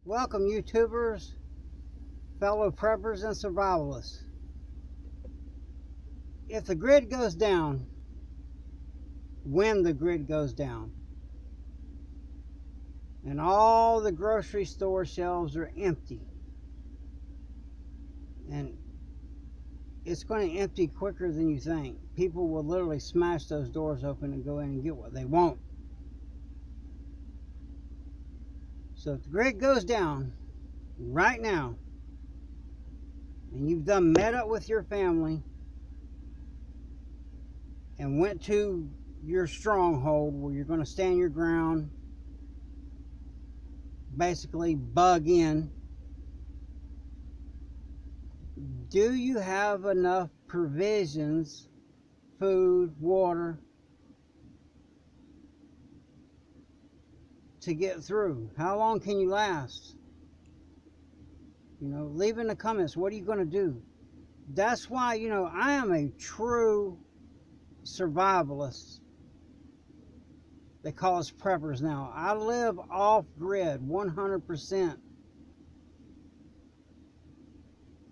Welcome, YouTubers, fellow preppers, and survivalists. If the grid goes down, when the grid goes down, and all the grocery store shelves are empty, and it's going to empty quicker than you think. People will literally smash those doors open and go in and get what they want. So if the grid goes down right now, and you've done met up with your family and went to your stronghold where you're going to stand your ground, basically bug in, do you have enough provisions, food, water, to get through? How long can you last? Leave in the comments, what are you going to do? That's why, I am a true survivalist. They call us preppers now. I live off grid 100%.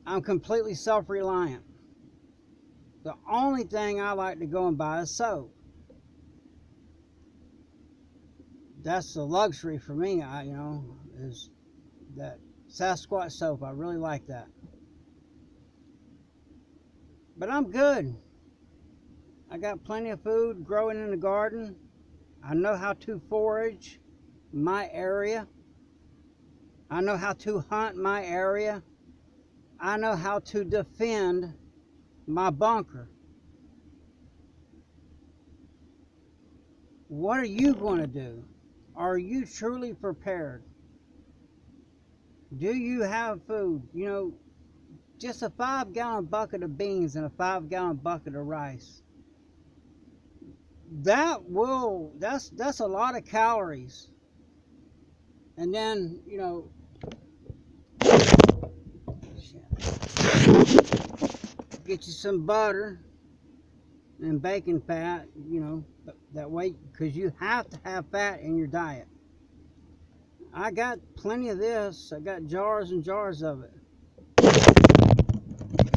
I'm completely self-reliant. The only thing I like to go and buy is soap. That's the luxury for me, is that Sasquatch soap. I really like that. But I'm good. I got plenty of food growing in the garden. I know how to forage my area. I know how to hunt my area. I know how to defend my bunker. What are you going to do? Are you truly prepared? Do you have food? Just a 5-gallon bucket of beans and a 5-gallon bucket of rice. That's a lot of calories. And then, get you some butter and bacon fat, that way, because you have to have fat in your diet. I got plenty of this. I got jars and jars of it.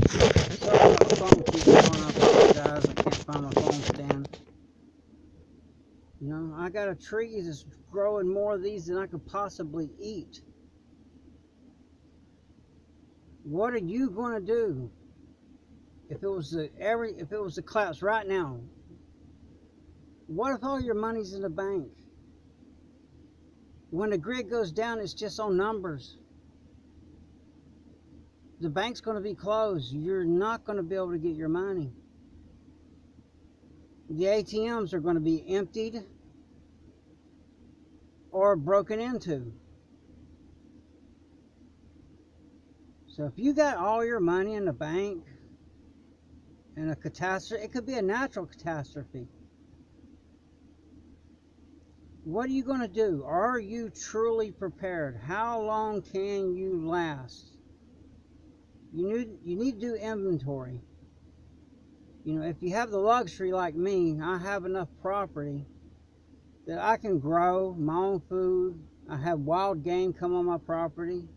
Sorry, my phone keeps going. I apologize. I can't find my phone stand. I got a tree that's growing more of these than I could possibly eat. What are you going to do if it was to collapse right now? What if all your money's in the bank? When the grid goes down, it's just on numbers. The bank's going to be closed. You're not going to be able to get your money. The ATMs are going to be emptied or broken into. So if you got all your money in the bank and a catastrophe, it could be a natural catastrophe. What are you going to do? Are you truly prepared? How long can you last? You need to do inventory. If you have the luxury like me, I have enough property that I can grow my own food. I have wild game come on my property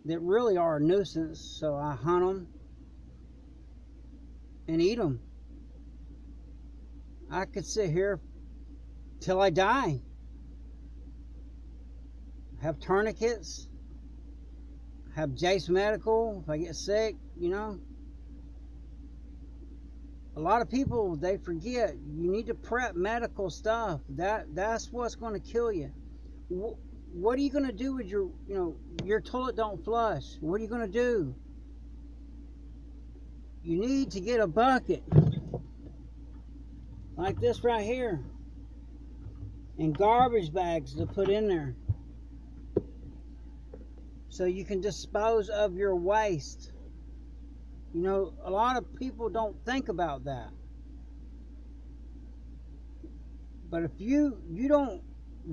that really are a nuisance, so I hunt them and eat them. I could sit here till I die. Have tourniquets, have Jace Medical if I get sick. A lot of people, they forget you need to prep medical stuff. That's what's going to kill you. What are you going to do with your toilet don't flush? What are you going to do? You need to get a bucket like this right here and garbage bags to put in there so you can dispose of your waste. A lot of people don't think about that. But if you don't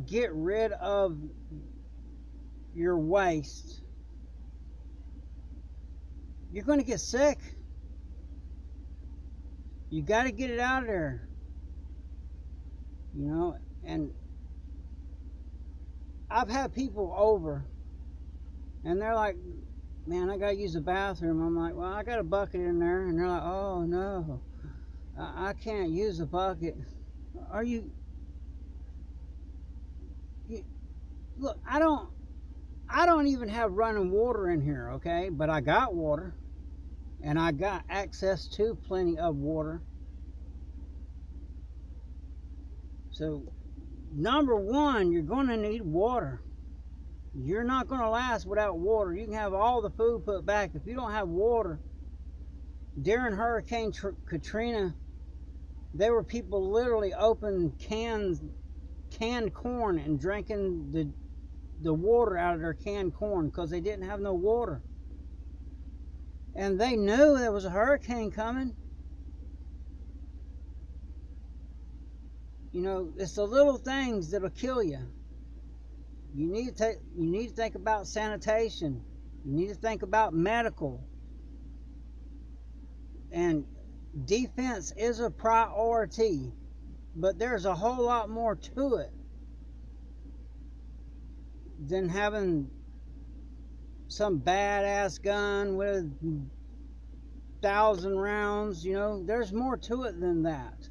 get rid of your waste, you're going to get sick. You got to get it out of there. And I've had people over and they're like, man, I gotta use the bathroom. I'm like, well, I got a bucket in there. And they're like, oh no, I can't use the bucket. Are you look, I don't even have running water in here, okay? But I got water and I got access to plenty of water. So number one, you're going to need water. You're not going to last without water. You can have all the food put back. If you don't have water, during Hurricane Katrina, there were people literally opening canned corn and drinking the water out of their canned corn because they didn't have no water. And they knew there was a hurricane coming. You know, it's the little things that'll kill you. You need to think about sanitation. You need to think about medical. And defense is a priority, but there's a whole lot more to it than having some badass gun with 1,000 rounds. You know, there's more to it than that.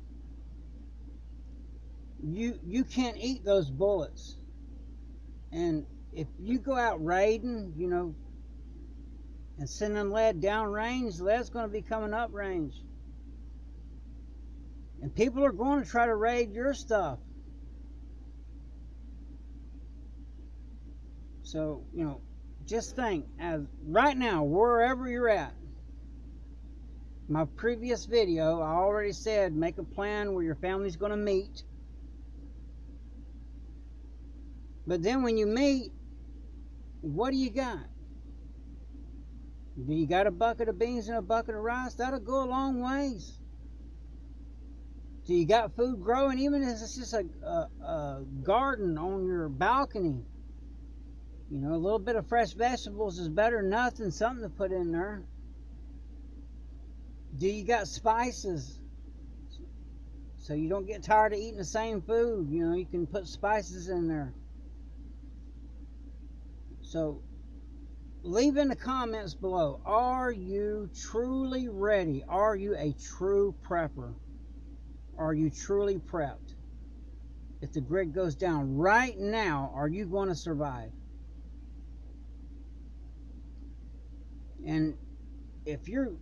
You can't eat those bullets. And if you go out raiding, you know, and sending lead down range, lead's going to be coming up range. And people are going to try to raid your stuff. So, you know, just think, as right now, wherever you're at, my previous video, I already said, make a plan where your family's going to meet. But then when you meet, what do you got? Do you got a bucket of beans and a bucket of rice? That'll go a long ways. Do you got food growing? Even if it's just a garden on your balcony. You know, a little bit of fresh vegetables is better than nothing. Something to put in there. Do you got spices? So you don't get tired of eating the same food. You know, you can put spices in there. So leave in the comments below, are you truly ready? Are you a true prepper? Are you truly prepped? If the grid goes down right now, are you going to survive? And if you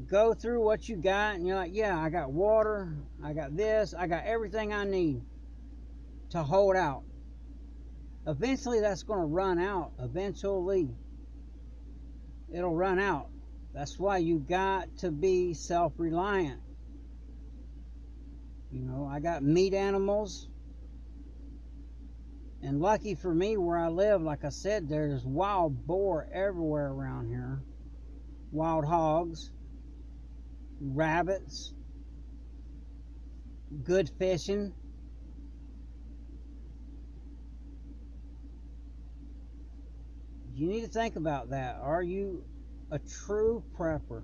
go through what you got and you're like, yeah, I got water, I got this, I got everything I need to hold out. Eventually that's going to run out. Eventually it'll run out. That's why you got to be self-reliant. You know, I got meat animals. And lucky for me, where I live, like I said, there's wild boar everywhere around here. Wild hogs. Rabbits. Good fishing. You need to think about that. Are you a true prepper?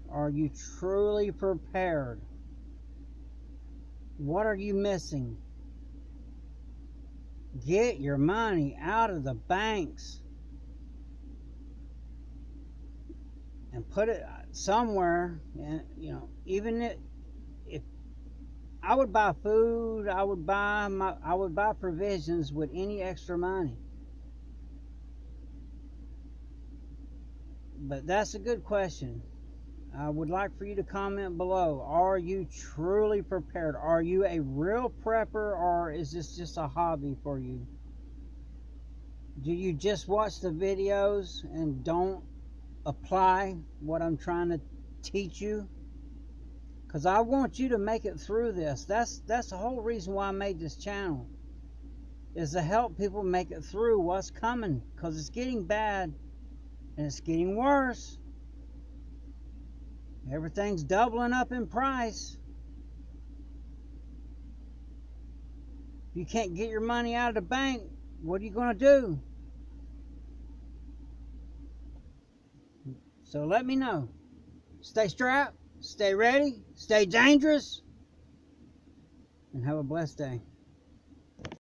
Are you truly prepared? What are you missing? Get your money out of the banks and put it somewhere. And you know, even if I would buy food, I would buy provisions with any extra money. But that's a good question. I would like for you to comment below. Are you truly prepared? Are you a real prepper, or is this just a hobby for you? Do you just watch the videos and don't apply what I'm trying to teach you? Because I want you to make it through this. That's the whole reason why I made this channel, is to help people make it through what's coming. Because it's getting bad. And it's getting worse. Everything's doubling up in price. If you can't get your money out of the bank, what are you going to do? So let me know. Stay strapped, stay ready, stay dangerous, and have a blessed day.